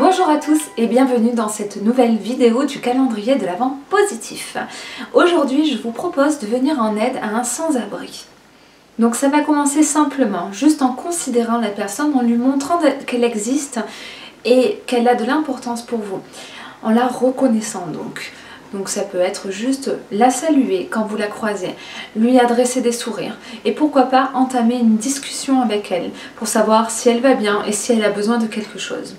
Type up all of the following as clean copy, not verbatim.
Bonjour à tous et bienvenue dans cette nouvelle vidéo du calendrier de l'Avent positif. Aujourd'hui, je vous propose de venir en aide à un sans-abri. Donc ça va commencer simplement, juste en considérant la personne, en lui montrant qu'elle existe et qu'elle a de l'importance pour vous, en la reconnaissant donc. Donc ça peut être juste la saluer quand vous la croisez, lui adresser des sourires et pourquoi pas entamer une discussion avec elle pour savoir si elle va bien et si elle a besoin de quelque chose.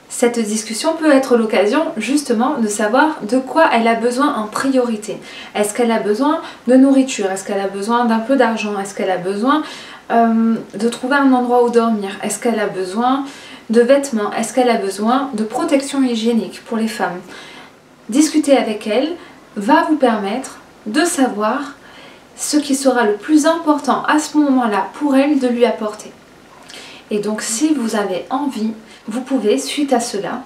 Cette discussion peut être l'occasion justement de savoir de quoi elle a besoin en priorité. Est-ce qu'elle a besoin de nourriture? Est-ce qu'elle a besoin d'un peu d'argent? Est-ce qu'elle a besoin de trouver un endroit où dormir? Est-ce qu'elle a besoin de vêtements? Est-ce qu'elle a besoin de protection hygiénique pour les femmes? Discuter avec elle va vous permettre de savoir ce qui sera le plus important à ce moment-là pour elle de lui apporter. Et donc si vous avez envie, vous pouvez, suite à cela,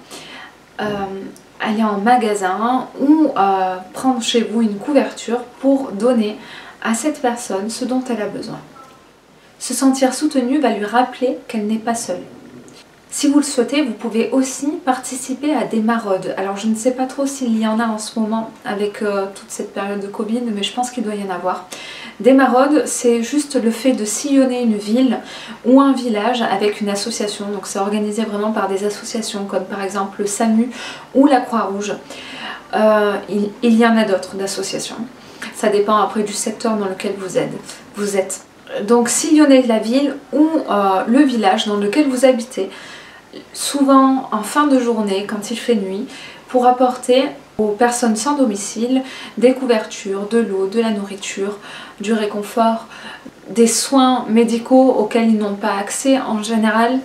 aller en magasin ou prendre chez vous une couverture pour donner à cette personne ce dont elle a besoin. Se sentir soutenue va lui rappeler qu'elle n'est pas seule. Si vous le souhaitez, vous pouvez aussi participer à des maraudes. Alors je ne sais pas trop s'il y en a en ce moment avec toute cette période de Covid, mais je pense qu'il doit y en avoir. Des maraudes, c'est juste le fait de sillonner une ville ou un village avec une association. Donc c'est organisé vraiment par des associations comme par exemple le SAMU ou la Croix-Rouge. Il y en a d'autres d'associations. Ça dépend après du secteur dans lequel vous êtes. Donc sillonner la ville ou le village dans lequel vous habitez, souvent en fin de journée quand il fait nuit, pour apporter aux personnes sans domicile des couvertures, de l'eau, de la nourriture, du réconfort, des soins médicaux auxquels ils n'ont pas accès en général,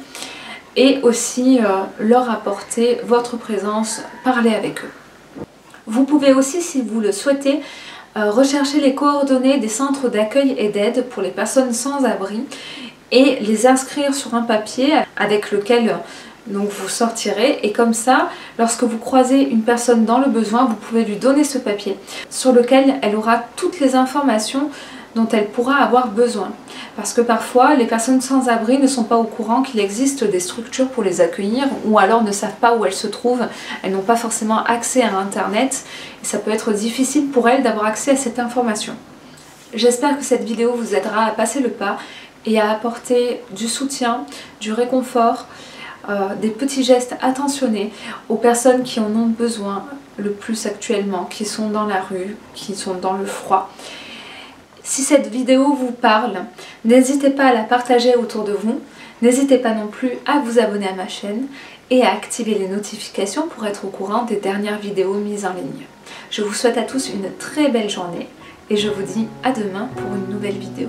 et aussi leur apporter votre présence, parler avec eux. Vous pouvez aussi, si vous le souhaitez, rechercher les coordonnées des centres d'accueil et d'aide pour les personnes sans abri et les inscrire sur un papier avec lequel donc vous sortirez, et comme ça, lorsque vous croisez une personne dans le besoin, vous pouvez lui donner ce papier sur lequel elle aura toutes les informations dont elle pourra avoir besoin. Parce que parfois, les personnes sans abri ne sont pas au courant qu'il existe des structures pour les accueillir, ou alors ne savent pas où elles se trouvent, elles n'ont pas forcément accès à Internet, et ça peut être difficile pour elles d'avoir accès à cette information. J'espère que cette vidéo vous aidera à passer le pas et à apporter du soutien, du réconfort, des petits gestes attentionnés aux personnes qui en ont besoin le plus actuellement, qui sont dans la rue, qui sont dans le froid. Si cette vidéo vous parle, n'hésitez pas à la partager autour de vous, n'hésitez pas non plus à vous abonner à ma chaîne et à activer les notifications pour être au courant des dernières vidéos mises en ligne. Je vous souhaite à tous une très belle journée et je vous dis à demain pour une nouvelle vidéo.